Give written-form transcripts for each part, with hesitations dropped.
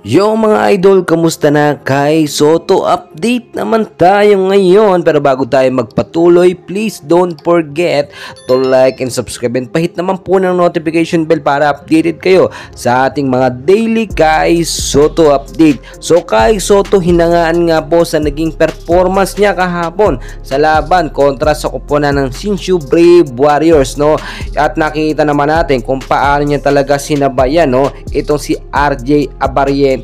Yo mga idol, kamusta na? Kai Soto update naman tayo ngayon. Pero bago tayo magpatuloy, please don't forget to like and subscribe and pahit naman po ng notification bell para updated kayo sa ating mga daily Kai Soto update. So Kai Soto hinangaan nga po sa naging performance niya kahapon sa laban kontra sa koponan ng Shinshu Brave Warriors, no? At nakita naman natin kung paano niya talaga sinabayan, no? Itong si RJ Abarrientos.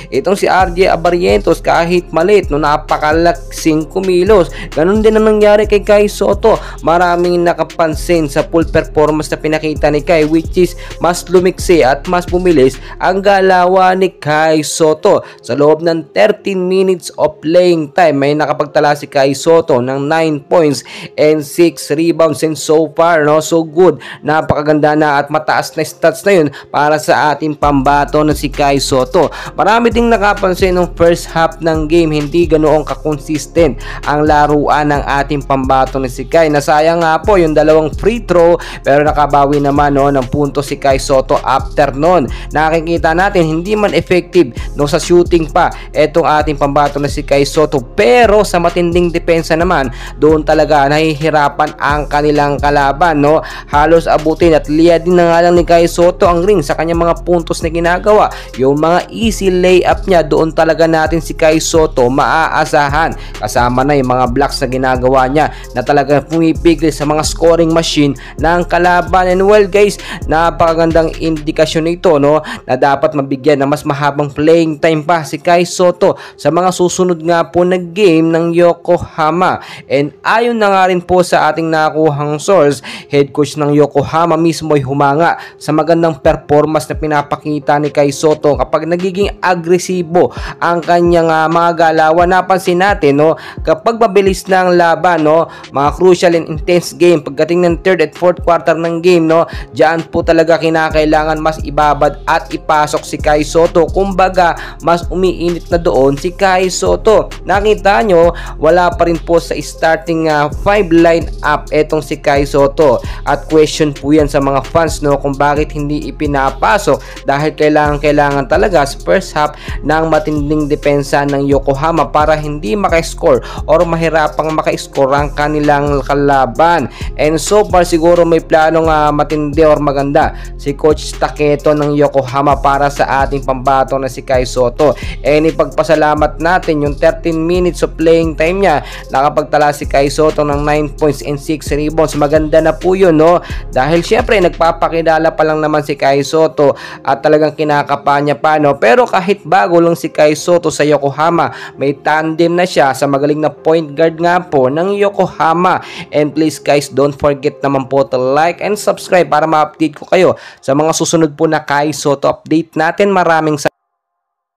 Itong si RJ Abarrientos kahit maliit, no, napakalaksing kumilos. Ganun din ang nangyari kay Kai Soto. Maraming nakapansin sa full performance na pinakita ni Kai, which is mas lumiksi at mas bumilis ang galawan ni Kai Soto. Sa loob ng 13 minutes of playing time, may nakapagtala si Kai Soto ng 9 points and 6 rebounds, and so far, no, so good. Napakaganda na at mataas na stats na yun para sa ating pambato na si Kai Soto. Marami ding nakapansin ng first half ng game, hindi ganoong kakonsistent ang laruan ng ating pambato na si Kai. Nasayang nga po yung dalawang free throw, pero nakabawi naman, no, ng punto si Kai Soto after nun. Nakikita natin hindi man effective, no, sa shooting pa etong ating pambato na si Kai Soto, pero sa matinding depensa naman, doon talaga nahihirapan ang kanilang kalaban, no. Halos abutin at liya din na nga lang ni Kai Soto ang ring sa kanyang mga puntos na ginagawa. Yung mga easy layup niya, doon talaga natin si Kai Soto maaasahan. Kasama na yung mga blocks na ginagawa niya na talaga pumipigil sa mga scoring machine ng kalaban. And well guys, napakagandang indikasyon nito, no, na dapat mabigyan ng mas mahabang playing time pa si Kai Soto sa mga susunod nga po na game ng Yokohama. And ayon na nga rin po sa ating nakuhang source, head coach ng Yokohama mismo ay humanga sa magandang performance na pinapakita ni Kai Soto kapag nagiging agresibo ang kanyang mga galawan. Napansin natin, no, kapag mabilis na ang laban, no, mga crucial and intense game, pagdating ng third at fourth quarter ng game, no, diyan po talaga kinakailangan mas ibabad at ipasok si Kai Soto. Kumbaga, mas umiinit na doon si Kai Soto. Nakita nyo, wala pa rin po sa starting 5 line up etong si Kai Soto. At question po yan sa mga fans, no, kung bakit hindi ipinapasok, dahil kailangan talaga sa first half ng matinding depensa ng Yokohama para hindi maka-score or mahirapang maka-score ang kanilang kalaban. And so far siguro may planong matindi or maganda si Coach Taketo ng Yokohama para sa ating pambato na si Kai Soto. And ipagpasalamat natin yung 13 minutes of playing time niya, nakapagtala si Kai Soto ng 9 points and 6 rebounds. Maganda na po yun, no, dahil syempre nagpapakilala pa lang naman si Kai Soto at talagang kinakapa niya pa, no. Pero kahit bago lang si Kai Soto sa Yokohama, may tandem na siya sa magaling na point guard nga po ng Yokohama. And please guys, don't forget naman po to like and subscribe para ma-update ko kayo sa mga susunod po na Kai Soto update natin. Maraming salamat.